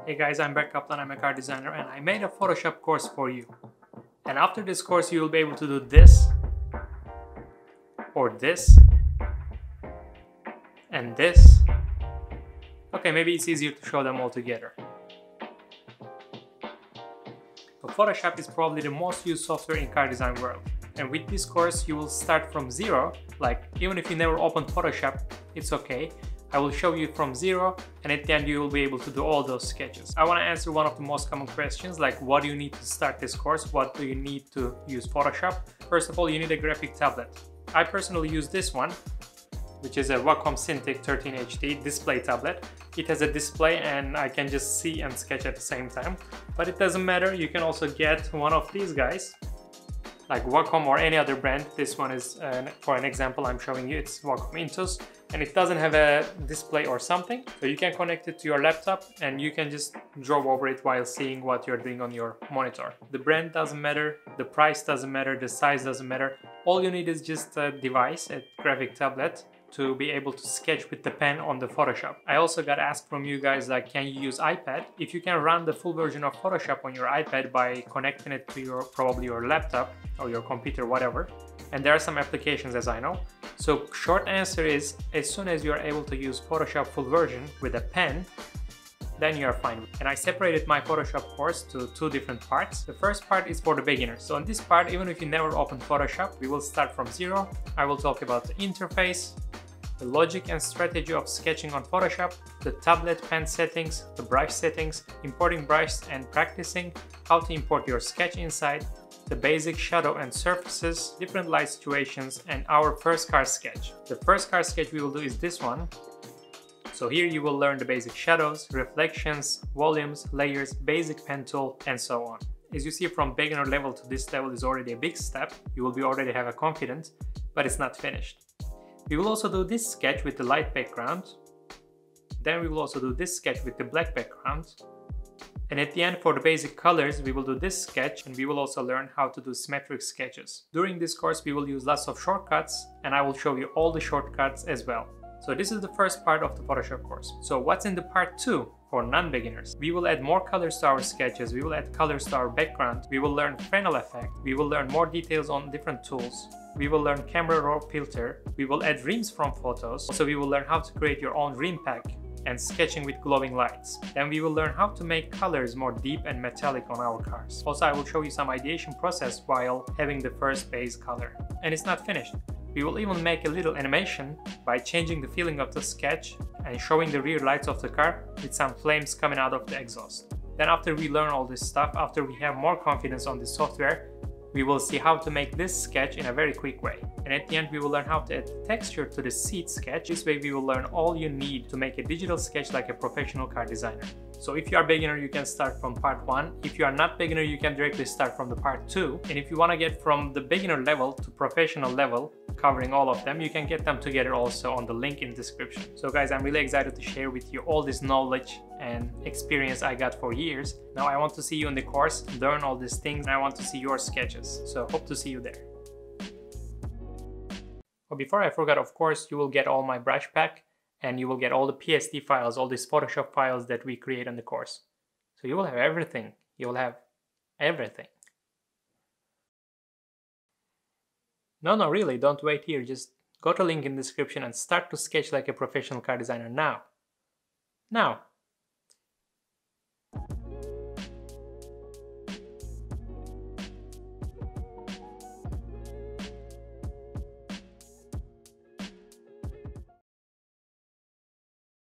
Hey guys, I'm Berk Kaplan, I'm a car designer and I made a Photoshop course for you. And after this course you will be able to do this, or this, and this. Okay, maybe it's easier to show them all together. But Photoshop is probably the most used software in car design world. And with this course you will start from zero, like even if you never opened Photoshop, it's okay. I will show you from zero and at the end you will be able to do all those sketches. I want to answer one of the most common questions, like what do you need to start this course? What do you need to use Photoshop? First of all, you need a graphic tablet. I personally use this one, which is a Wacom Cintiq 13 HD display tablet. It has a display and I can just see and sketch at the same time. But it doesn't matter, you can also get one of these guys, like Wacom or any other brand. This one is, for an example I'm showing you, it's Wacom Intus, and it doesn't have a display or something, so you can connect it to your laptop and you can just draw over it while seeing what you're doing on your monitor. The brand doesn't matter, the price doesn't matter, the size doesn't matter. All you need is just a device, a graphic tablet, to be able to sketch with the pen on the Photoshop. I also got asked from you guys, like, can you use iPad? If you can run the full version of Photoshop on your iPad by connecting it to probably your laptop or your computer, whatever. And there are some applications, as I know. So short answer is, as soon as you're able to use Photoshop full version with a pen, then you are fine. And I separated my Photoshop course to two different parts. The first part is for the beginners. So in this part, even if you never opened Photoshop, we will start from zero. I will talk about the interface, the logic and strategy of sketching on Photoshop, the tablet pen settings, the brush settings, importing brushes and practicing, how to import your sketch inside, the basic shadow and surfaces, different light situations, and our first car sketch. The first car sketch we will do is this one. So here you will learn the basic shadows, reflections, volumes, layers, basic pen tool, and so on. As you see, from beginner level to this level is already a big step. You will already have a confidence, but it's not finished. We will also do this sketch with the light background. Then we will also do this sketch with the black background. And at the end, for the basic colors, we will do this sketch and we will also learn how to do symmetric sketches. During this course, we will use lots of shortcuts and I will show you all the shortcuts as well. So this is the first part of the Photoshop course. So what's in the part 2 for non-beginners? We will add more colors to our sketches, we will add colors to our background, we will learn Fresnel effect, we will learn more details on different tools, we will learn camera raw filter, we will add rims from photos, also we will learn how to create your own rim pack and sketching with glowing lights. Then we will learn how to make colors more deep and metallic on our cars. Also, I will show you some ideation process while having the first base color. And it's not finished. We will even make a little animation by changing the feeling of the sketch and showing the rear lights of the car with some flames coming out of the exhaust. Then after we learn all this stuff, after we have more confidence on this software, we will see how to make this sketch in a very quick way. And at the end, we will learn how to add texture to the seat sketch. This way we will learn all you need to make a digital sketch like a professional car designer. So if you are beginner, you can start from part 1. If you are not beginner, you can directly start from the part 2. And if you want to get from the beginner level to professional level, covering all of them, you can get them together also on the link in the description. So guys, I'm really excited to share with you all this knowledge and experience I got for years. Now I want to see you in the course, learn all these things, and I want to see your sketches. So hope to see you there. But before I forget, of course, you will get all my brush pack and you will get all the PSD files, all these Photoshop files that we create in the course. So you will have everything. You will have everything. No, really, don't wait here. Just go to the link in the description and start to sketch like a professional car designer now. Now.